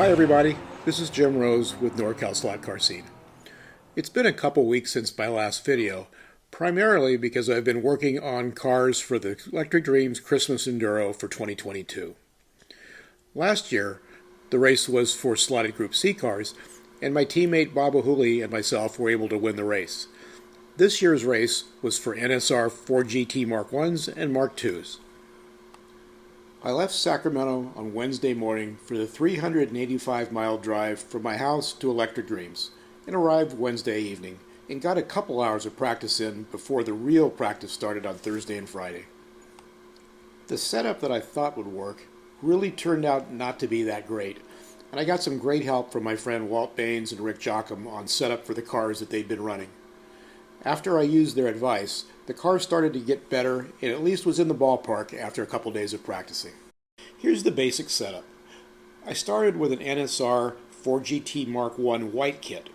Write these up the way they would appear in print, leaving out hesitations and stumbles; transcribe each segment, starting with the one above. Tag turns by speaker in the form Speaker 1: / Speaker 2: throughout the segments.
Speaker 1: Hi everybody, this is Jim Rose with NorCal Slot Car Scene. It's been a couple weeks since my last video, primarily because I've been working on cars for the Electric Dreams Christmas Enduro for 2022. Last year, the race was for slotted Group C cars, and my teammate Bob O'Hooley and myself were able to win the race. This year's race was for NSR 4GT Mark 1s and Mark 2s. I left Sacramento on Wednesday morning for the 385-mile drive from my house to Electric Dreams and arrived Wednesday evening and got a couple hours of practice in before the real practice started on Thursday and Friday. The setup that I thought would work really turned out not to be that great, and I got some great help from my friend Walt Baines and Rick Jockum on setup for the cars that they'd been running. After I used their advice, the car started to get better and at least was in the ballpark after a couple days of practicing. Here's the basic setup. I started with an NSR 4GT Mark 1 white kit.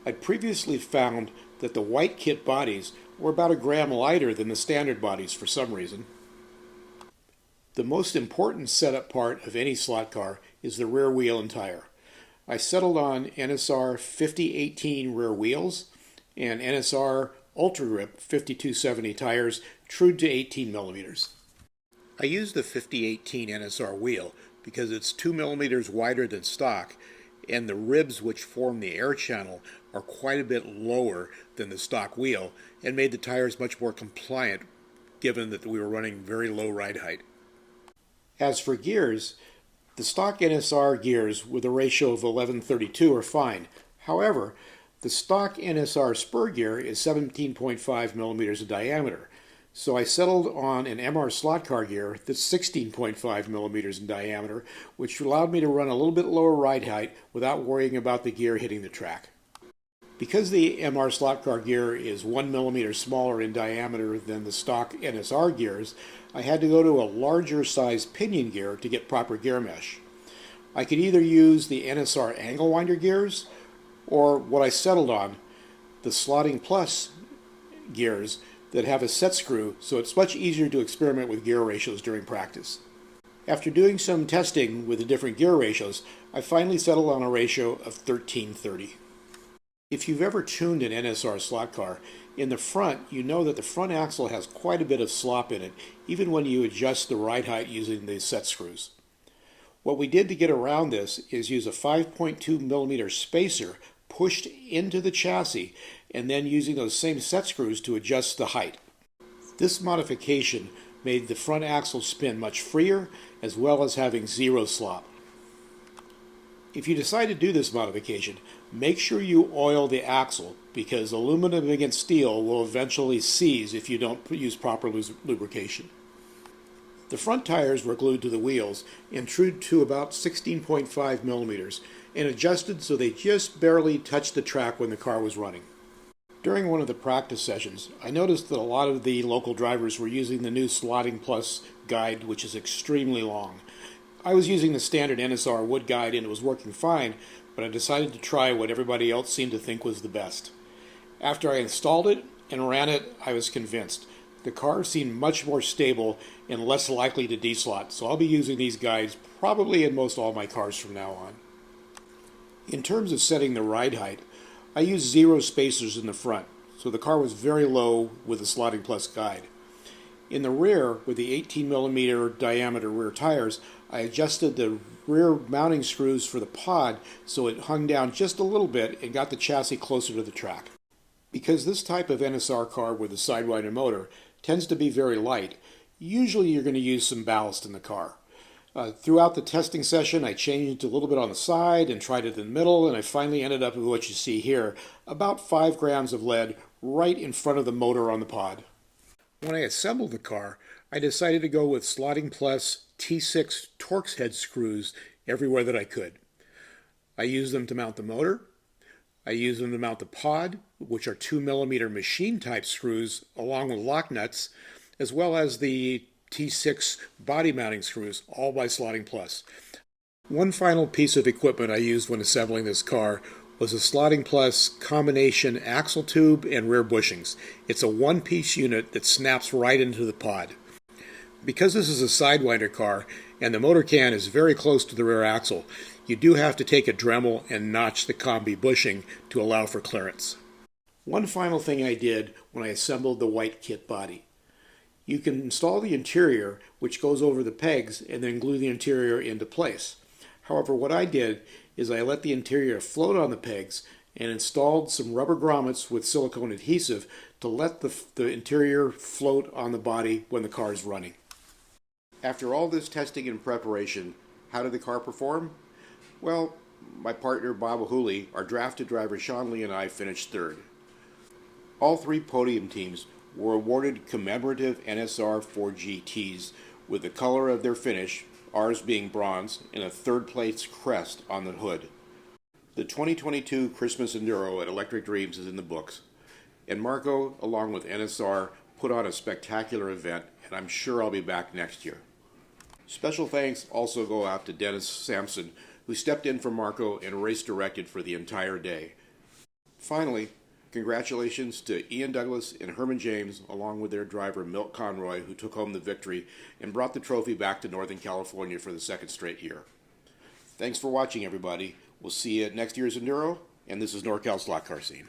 Speaker 1: I'd previously found that the white kit bodies were about a gram lighter than the standard bodies for some reason. The most important setup part of any slot car is the rear wheel and tire. I settled on NSR 5018 rear wheels and NSR Ultra Grip 5270 tires, true to 18 millimeters. I used the 5018 NSR wheel because it's 2 millimeters wider than stock, and the ribs which form the air channel are quite a bit lower than the stock wheel and made the tires much more compliant given that we were running very low ride height. As for gears, the stock NSR gears with a ratio of 11:32 are fine. However, the stock NSR spur gear is 17.5 millimeters in diameter, so I settled on an MR slot car gear that's 16.5 millimeters in diameter, which allowed me to run a little bit lower ride height without worrying about the gear hitting the track. Because the MR slot car gear is 1 millimeter smaller in diameter than the stock NSR gears, I had to go to a larger size pinion gear to get proper gear mesh. I could either use the NSR angle winder gears or what I settled on, the Slotting Plus gears that have a set screw, so it's much easier to experiment with gear ratios during practice. After doing some testing with the different gear ratios, I finally settled on a ratio of 13:30. If you've ever tuned an NSR slot car, in the front you know that the front axle has quite a bit of slop in it, even when you adjust the ride height using the set screws. What we did to get around this is use a 5.2 millimeter spacer pushed into the chassis and then using those same set screws to adjust the height. This modification made the front axle spin much freer as well as having zero slop. If you decide to do this modification, make sure you oil the axle because aluminum against steel will eventually seize if you don't use proper lubrication. The front tires were glued to the wheels and true to about 16.5 millimeters and adjusted so they just barely touched the track when the car was running. During one of the practice sessions, I noticed that a lot of the local drivers were using the new Slotting Plus guide, which is extremely long. I was using the standard NSR wood guide and it was working fine, but I decided to try what everybody else seemed to think was the best. After I installed it and ran it, I was convinced. The car seemed much more stable and less likely to deslot, so I'll be using these guides probably in most all my cars from now on. In terms of setting the ride height, I used zero spacers in the front, so the car was very low with the Slotting Plus guide. In the rear, with the 18 millimeter diameter rear tires, I adjusted the rear mounting screws for the pod so it hung down just a little bit and got the chassis closer to the track. Because this type of NSR car with a sidewinder motor tends to be very light, usually you're going to use some ballast in the car. Throughout the testing session, I changed it a little bit on the side and tried it in the middle, and I finally ended up with what you see here, about 5 grams of lead right in front of the motor on the pod. When I assembled the car, I decided to go with Slotting Plus T6 Torx head screws everywhere that I could. I used them to mount the motor. I used them to mount the pod, which are 2 millimeter machine type screws along with lock nuts, as well as the T6 body mounting screws, all by Slotting Plus. One final piece of equipment I used when assembling this car was a Slotting Plus combination axle tube and rear bushings. It's a one-piece unit that snaps right into the pod. Because this is a Sidewinder car, and the motor can is very close to the rear axle. You do have to take a Dremel and notch the combi bushing to allow for clearance. One final thing I did when I assembled the white kit body. You can install the interior, which goes over the pegs, and then glue the interior into place. However, what I did is I let the interior float on the pegs and installed some rubber grommets with silicone adhesive to let the interior float on the body when the car is running. After all this testing and preparation, how did the car perform? Well, my partner Bob Hooley, our drafted driver Sean Lee, and I finished third. All three podium teams were awarded commemorative NSR 4GTs with the color of their finish, ours being bronze, and a third-place crest on the hood. The 2022 Christmas Enduro at Electric Dreams is in the books, and Marco, along with NSR, put on a spectacular event, and I'm sure I'll be back next year. Special thanks also go out to Dennis Sampson, who stepped in for Marco and race directed for the entire day. Finally, congratulations to Ian Douglas and Herman James, along with their driver Milt Conroy, who took home the victory and brought the trophy back to Northern California for the second straight year. Thanks for watching, everybody. We'll see you at next year's Enduro, and this is NorCal Slot Car Scene.